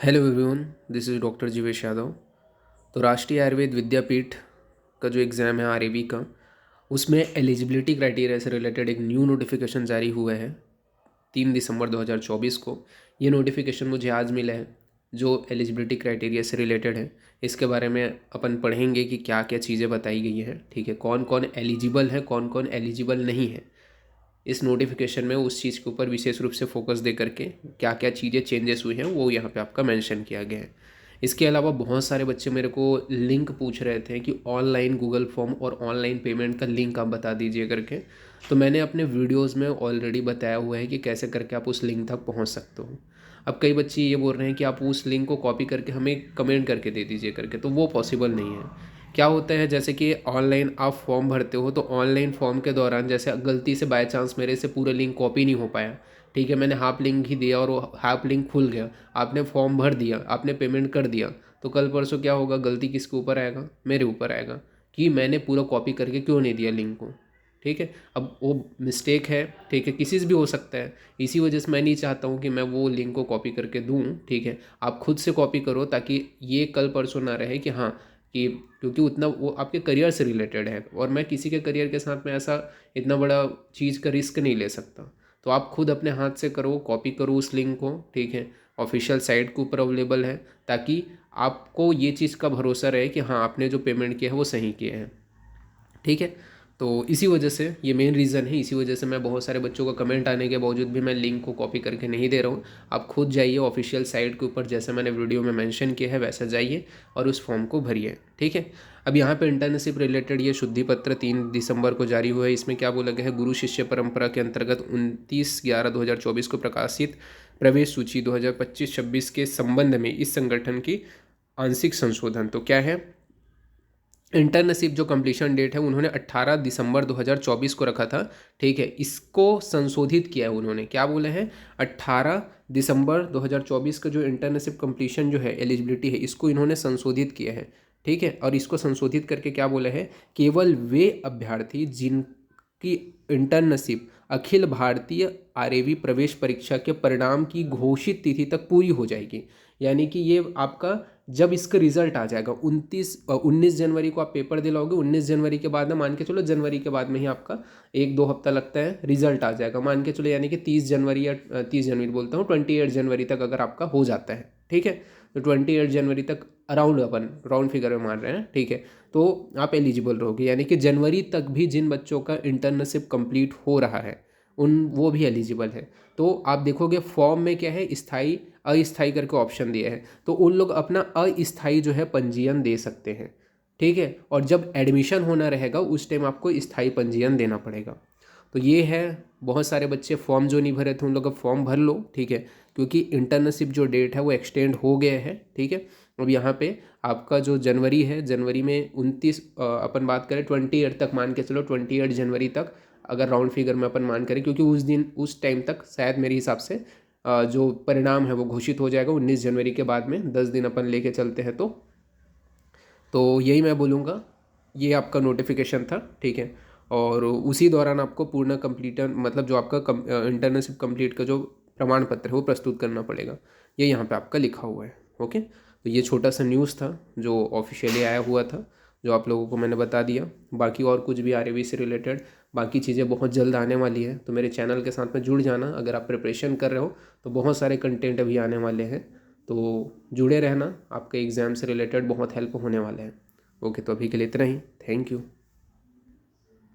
Hello everyone, this is doctor Jeevesh Yadav. तो राष्ट्रीय आयुर्वेद विद्यापीठ का जो एग्ज़ाम है आरएबी का, उसमें एलिजिबिलिटी क्राइटेरिया से रिलेटेड एक न्यू नोटिफिकेशन जारी हुआ है 3 दिसंबर 2024 को। ये नोटिफिकेशन मुझे आज मिला है जो एलिजिबिलिटी क्राइटेरिया से रिलेटेड है। इसके बारे में अपन पढ़ेंगे कि क्या क्या चीज़ें बताई गई हैं, ठीक है, कौन कौन एलिजिबल है, कौन कौन एलिजिबल नहीं है। इस नोटिफिकेशन में उस चीज़ के ऊपर विशेष रूप से फोकस दे करके क्या क्या चीज़ें चेंजेस हुई हैं वो यहाँ पे आपका मेंशन किया गया है। इसके अलावा बहुत सारे बच्चे मेरे को लिंक पूछ रहे थे कि ऑनलाइन गूगल फॉर्म और ऑनलाइन पेमेंट का लिंक आप बता दीजिए करके। तो मैंने अपने वीडियोज़ में ऑलरेडी बताया हुआ है कि कैसे करके आप उस लिंक तक पहुँच सकते हो। अब कई बच्चे ये बोल रहे हैं कि आप उस लिंक को कॉपी करके हमें कमेंट करके दे दीजिए करके, तो वो पॉसिबल नहीं है। क्या होता है, जैसे कि ऑनलाइन आप फॉर्म भरते हो तो ऑनलाइन फॉर्म के दौरान जैसे गलती से बाय चांस मेरे से पूरा लिंक कॉपी नहीं हो पाया, ठीक है, मैंने हाफ लिंक ही दिया और वो हाफ लिंक खुल गया, आपने फॉर्म भर दिया, आपने पेमेंट कर दिया, तो कल परसों क्या होगा, गलती किसके ऊपर आएगा, मेरे ऊपर आएगा कि मैंने पूरा कॉपी करके क्यों नहीं दिया लिंक को। ठीक है, अब वो मिस्टेक है, ठीक है, किसी से भी हो सकता है। इसी वजह से मैं नहीं चाहता हूँ कि मैं वो लिंक को कॉपी करके दूँ, ठीक है। आप खुद से कॉपी करो ताकि ये कल परसों ना रहे कि हाँ, कि क्योंकि उतना वो आपके करियर से रिलेटेड है और मैं किसी के करियर के साथ में ऐसा इतना बड़ा चीज़ का रिस्क नहीं ले सकता। तो आप खुद अपने हाथ से करो, कॉपी करो उस लिंक को, ठीक है, ऑफिशियल साइट के ऊपर अवेलेबल है, ताकि आपको ये चीज़ का भरोसा रहे कि हाँ आपने जो पेमेंट किया है वो सही किया है, ठीक है। तो इसी वजह से ये मेन रीज़न है, इसी वजह से मैं बहुत सारे बच्चों का कमेंट आने के बावजूद भी मैं लिंक को कॉपी करके नहीं दे रहा हूँ। आप खुद जाइए ऑफिशियल साइट के ऊपर, जैसे मैंने वीडियो में मेंशन किया है वैसा जाइए और उस फॉर्म को भरिए, ठीक है। अब यहाँ पे इंटर्नशिप रिलेटेड ये शुद्धि पत्र 3 दिसंबर को जारी हुआ है। इसमें क्या बोला गया है, गुरु शिष्य परंपरा के अंतर्गत 29/11/2024 को प्रकाशित प्रवेश सूची 2025-26 के संबंध में इस संगठन की आंशिक संशोधन। तो क्या है, इंटर्नशिप जो कंप्लीशन डेट है उन्होंने 18 दिसंबर 2024 को रखा था, ठीक है, इसको संशोधित किया है उन्होंने। क्या बोले हैं, 18 दिसंबर 2024 का जो इंटर्नशिप कंप्लीशन जो है एलिजिबिलिटी है इसको इन्होंने संशोधित किया है, ठीक है। और इसको संशोधित करके क्या बोले हैं, केवल वे अभ्यर्थी जिनकी इंटर्नशिप अखिल भारतीय आरएवी प्रवेश परीक्षा के परिणाम की घोषित तिथि तक पूरी हो जाएगी, यानी कि ये आपका जब इसका रिजल्ट आ जाएगा 19 जनवरी को आप पेपर दिलाओगे, 19 जनवरी के बाद में मान के चलो जनवरी के बाद में ही आपका 1-2 हफ्ता लगता है, रिजल्ट आ जाएगा मान के चलो, यानी कि 30 जनवरी या 30 जनवरी बोलता हूँ, 28 जनवरी तक अगर आपका हो जाता है, ठीक है, तो 28 जनवरी तक अराउंड अपन राउंड फिगर में मान रहे हैं, ठीक है, तो आप एलिजिबल रहोगे। यानी कि जनवरी तक भी जिन बच्चों का इंटर्नशिप कंप्लीट हो रहा है उन वो भी एलिजिबल है। तो आप देखोगे फॉर्म में क्या है, स्थाई अस्थाई करके ऑप्शन दिया है, तो उन लोग अपना अस्थाई जो है पंजीयन दे सकते हैं, ठीक है। और जब एडमिशन होना रहेगा उस टाइम आपको स्थाई पंजीयन देना पड़ेगा। तो ये है, बहुत सारे बच्चे फॉर्म जो नहीं भरे थे उन लोग का फॉर्म भर लो, ठीक है, क्योंकि इंटर्नशिप जो डेट है वो एक्सटेंड हो गया है, ठीक है। अब यहाँ पे आपका जो जनवरी है, जनवरी में 29 अपन बात करें 28 तक मान के चलो, 28 जनवरी तक अगर राउंड फिगर में अपन मान करें, क्योंकि उस दिन उस टाइम तक शायद मेरे हिसाब से जो परिणाम है वो घोषित हो जाएगा 19 जनवरी के बाद में, 10 दिन अपन लेके चलते हैं। तो यही मैं बोलूँगा, ये आपका नोटिफिकेशन था, ठीक है। और उसी दौरान आपको पूर्ण कंप्लीटन मतलब जो आपका इंटर्नशिप कंप्लीट का जो प्रमाण पत्र है वो प्रस्तुत करना पड़ेगा, ये यहाँ पे आपका लिखा हुआ है, ओके। तो ये छोटा सा न्यूज़ था जो ऑफिशियली आया हुआ था, जो आप लोगों को मैंने बता दिया। बाकी और कुछ भी आरएवी से रिलेटेड बाकी चीज़ें बहुत जल्द आने वाली है, तो मेरे चैनल के साथ में जुड़ जाना। अगर आप प्रिपरेशन कर रहे हो तो बहुत सारे कंटेंट अभी आने वाले हैं, तो जुड़े रहना, आपके एग्ज़ाम से रिलेटेड बहुत हेल्प होने वाले हैं। ओके, तो अभी के लिए इतना ही, थैंक यू।